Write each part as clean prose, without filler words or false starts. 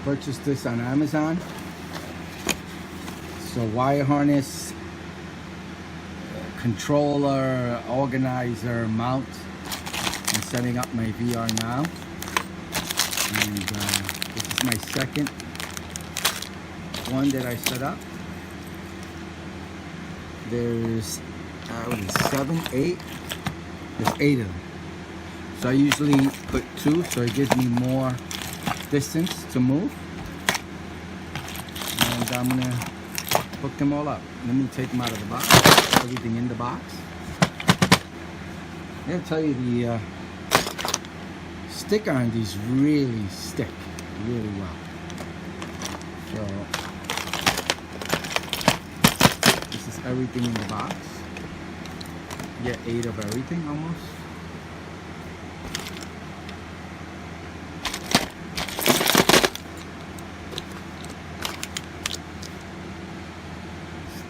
Purchased this on Amazon. So wire harness, controller, organizer, mount. I'm setting up my VR now. And this is my second one that I set up. There's 7, 8. There's 8 of them. So I usually put 2, so it gives me more distance to move. And I'm gonna hook them all up. Let me take them out of the box. Everything in the box. I'm gonna tell you the sticker on these really stick really well. So this is everything in the box. You get 8 of everything almost.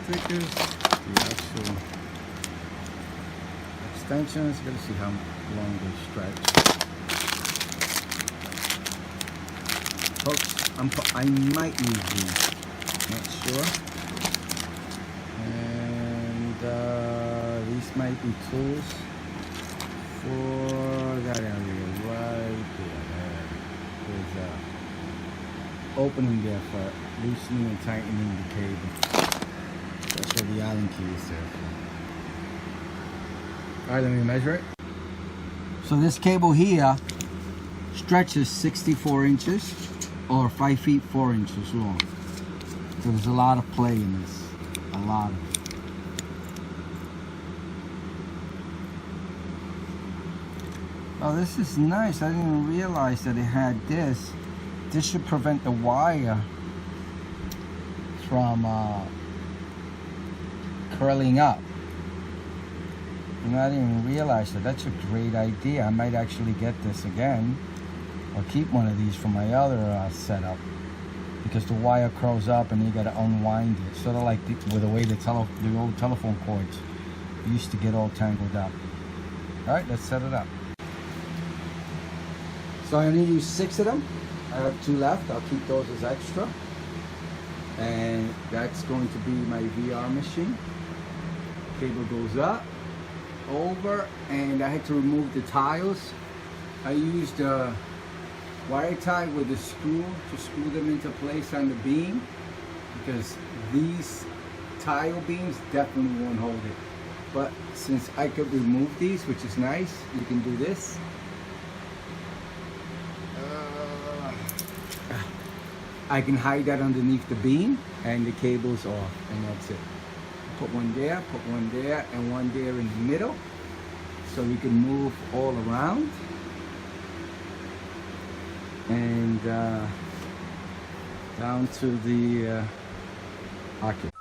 Stickers, the actual extensions. Gotta see how long they stretch. Hooks, I might use these, not sure. And these might be tools for that area right there. There's a opening there for loosening and tightening the cable. That's what the Allen key is there for. Alright, let me measure it. So this cable here stretches 64 inches or 5 feet 4 inches long. So there's a lot of play in this. A lot of it. Oh, this is nice. I didn't even realize that it had this. This should prevent the wire from curling up. And I didn't even realize that. That's a great idea. I might actually get this again, or keep one of these for my other setup, because the wire curls up and you got to unwind it. Sort of like with the way the old telephone cords used to get all tangled up. All right, let's set it up. So I only use 6 of them. I have 2 left. I'll keep those as extra. And that's going to be my VR machine. Cable goes up, over, and I had to remove the tiles. I used a wire tie with a screw to screw them into place on the beam, because these tile beams definitely won't hold it. But since I could remove these, which is nice, you can do this. I can hide that underneath the beam, and the cable's off, and that's it. Put one there, and one there in the middle, so we can move all around. And down to the Oculus.